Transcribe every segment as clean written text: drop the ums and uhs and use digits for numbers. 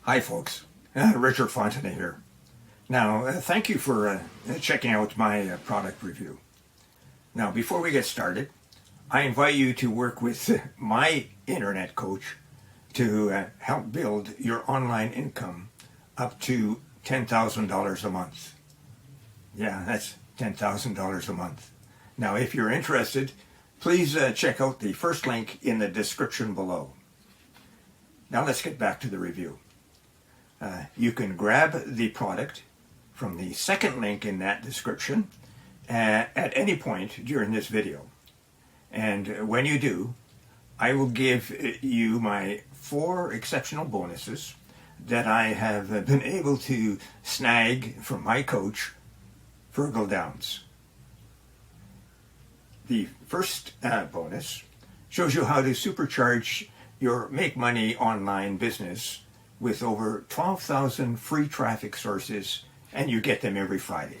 Hi folks, Richard Fontenay here. Now, thank you for checking out my product review. Now, before we get started, I invite you to work with my internet coach to help build your online income up to $10,000 a month. Yeah, that's $10,000 a month. Now, if you're interested, please check out the first link in the description below. Now let's get back to the review. You can grab the product from the second link in that description at any point during this video. And when you do, I will give you my 4 exceptional bonuses that I have been able to snag from my coach, Virgil Downs. The first bonus shows you how to supercharge your make money online business with over 12,000 free traffic sources, and you get them every Friday.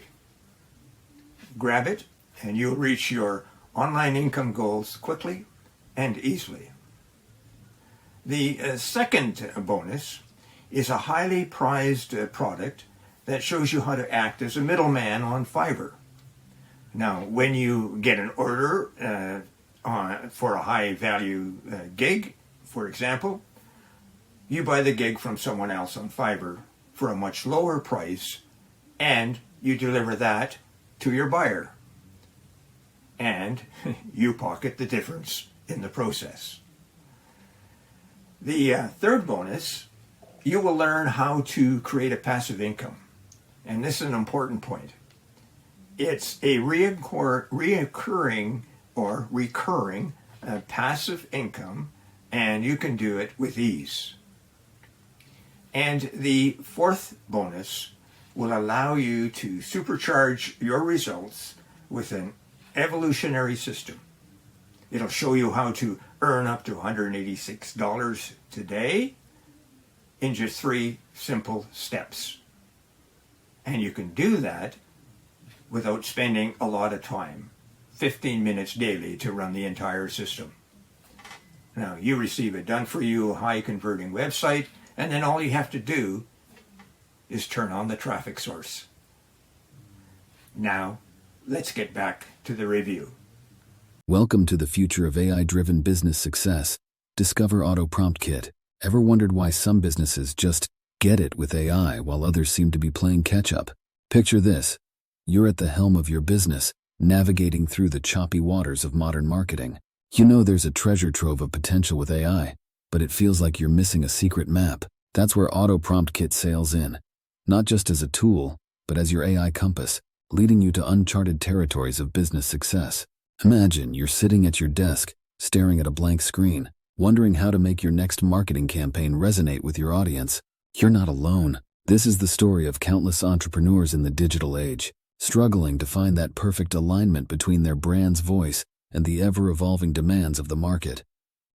Grab it and you'll reach your online income goals quickly and easily. The second bonus is a highly prized product that shows you how to act as a middleman on Fiverr. Now, when you get an order for a high value gig, for example, you buy the gig from someone else on Fiverr for a much lower price, and you deliver that to your buyer. And you pocket the difference in the process. The third bonus, you will learn how to create a passive income. And this is an important point. It's a reoccurring or recurring passive income, and you can do it with ease. And the fourth bonus will allow you to supercharge your results with an evolutionary system. It'll show you how to earn up to $186 today in just 3 simple steps. And you can do that without spending a lot of time, 15 minutes daily to run the entire system. Now, you receive a done-for-you, high-converting website, and then all you have to do is turn on the traffic source. Now, let's get back to the review. Welcome to the future of AI-driven business success. Discover AutoPromptKit. Ever wondered why some businesses just get it with AI while others seem to be playing catch-up? Picture this. You're at the helm of your business, navigating through the choppy waters of modern marketing. You know there's a treasure trove of potential with AI, but it feels like you're missing a secret map. That's where AutoPromptKit sails in. Not just as a tool, but as your AI compass, leading you to uncharted territories of business success. Imagine you're sitting at your desk, staring at a blank screen, wondering how to make your next marketing campaign resonate with your audience. You're not alone. This is the story of countless entrepreneurs in the digital age, struggling to find that perfect alignment between their brand's voice and the ever-evolving demands of the market.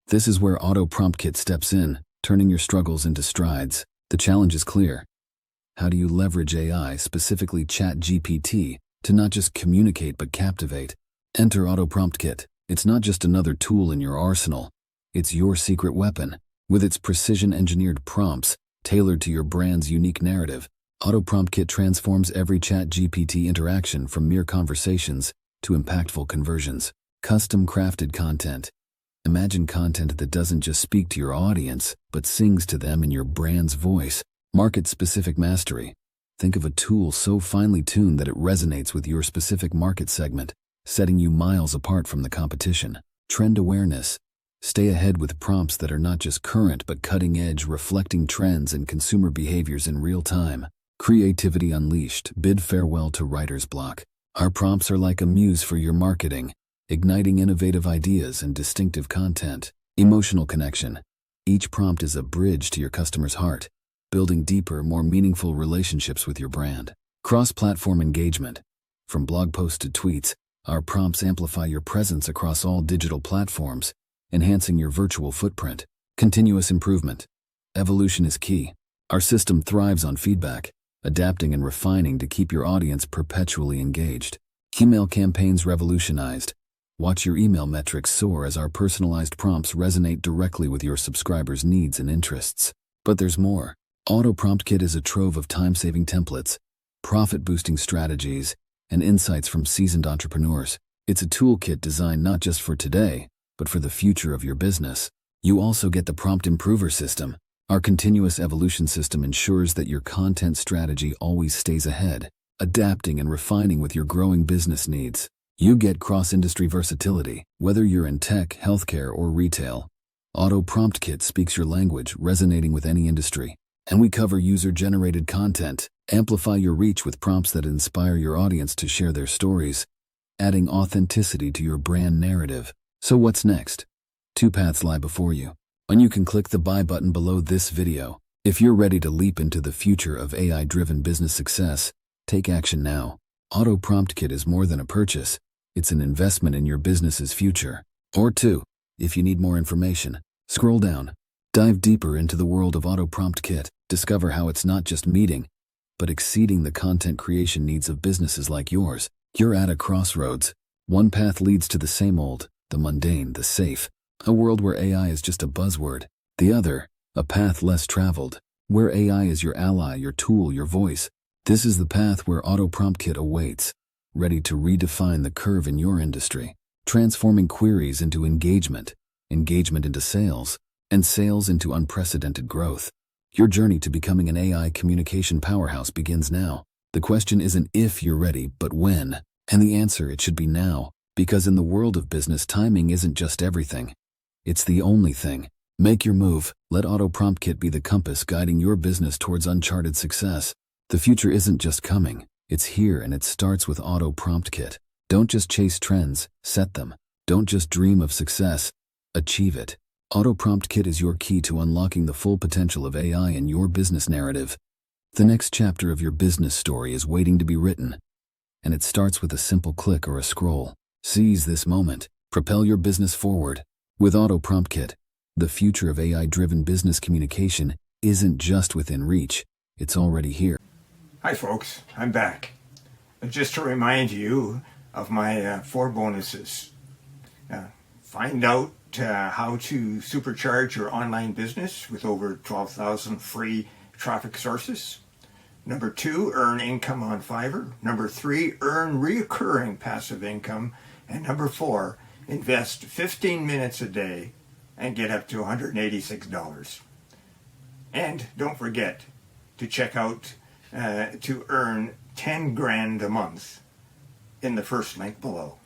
This is where AutoPromptKit steps in, turning your struggles into strides. The challenge is clear. How do you leverage AI, specifically ChatGPT, to not just communicate but captivate? Enter AutoPromptKit. It's not just another tool in your arsenal. It's your secret weapon. With its precision-engineered prompts, tailored to your brand's unique narrative, AutoPromptKit transforms every ChatGPT interaction from mere conversations to impactful conversions. Custom-crafted content. Imagine content that doesn't just speak to your audience, but sings to them in your brand's voice. Market-specific mastery. Think of a tool so finely tuned that it resonates with your specific market segment, setting you miles apart from the competition. Trend awareness. Stay ahead with prompts that are not just current but cutting-edge, reflecting trends and consumer behaviors in real time. Creativity unleashed. Bid farewell to writer's block. Our prompts are like a muse for your marketing, igniting innovative ideas and distinctive content. Emotional connection. Each prompt is a bridge to your customer's heart, building deeper, more meaningful relationships with your brand. Cross-platform engagement. From blog posts to tweets, our prompts amplify your presence across all digital platforms, enhancing your virtual footprint. Continuous improvement. Evolution is key. Our system thrives on feedback, adapting and refining to keep your audience perpetually engaged. Email campaigns revolutionized. Watch your email metrics soar as our personalized prompts resonate directly with your subscribers' needs and interests. But there's more. AutoPromptKit is a trove of time-saving templates, profit-boosting strategies, and insights from seasoned entrepreneurs. It's a toolkit designed not just for today, but for the future of your business. You also get the Prompt Improver system. Our continuous evolution system ensures that your content strategy always stays ahead, adapting and refining with your growing business needs. You get cross-industry versatility, whether you're in tech, healthcare, or retail. AutoPromptKit speaks your language, resonating with any industry. And we cover user-generated content. Amplify your reach with prompts that inspire your audience to share their stories, adding authenticity to your brand narrative. So what's next? 2 paths lie before you, and you can click the buy button below this video. If you're ready to leap into the future of AI-driven business success, take action now. AutoPromptKit is more than a purchase. It's an investment in your business's future. Or 2, if you need more information, scroll down. Dive deeper into the world of AutoPromptKit. Discover how it's not just meeting, but exceeding the content creation needs of businesses like yours. You're at a crossroads. One path leads to the same old, the mundane, the safe, a world where AI is just a buzzword. The other, a path less traveled, where AI is your ally, your tool, your voice. This is the path where AutoPromptKit awaits, ready to redefine the curve in your industry, transforming queries into engagement, engagement into sales, and sales into unprecedented growth. Your journey to becoming an AI communication powerhouse begins now. The question isn't if you're ready, but when. And the answer, it should be now. Because in the world of business, timing isn't just everything. It's the only thing. Make your move. Let AutoPromptKit be the compass guiding your business towards uncharted success. The future isn't just coming. It's here, and it starts with AutoPromptKit. Don't just chase trends, set them. Don't just dream of success, achieve it. AutoPromptKit is your key to unlocking the full potential of AI in your business narrative. The next chapter of your business story is waiting to be written, and it starts with a simple click or a scroll. Seize this moment. Propel your business forward. With AutoPromptKit, the future of AI-driven business communication isn't just within reach, it's already here. Hi folks, I'm back. Just to remind you of my 4 bonuses. Find out how to supercharge your online business with over 12,000 free traffic sources. Number 2, earn income on Fiverr. Number 3, earn recurring passive income. And number 4, invest 15 minutes a day and get up to $186. And don't forget to check out to earn 10 grand a month in the first link below.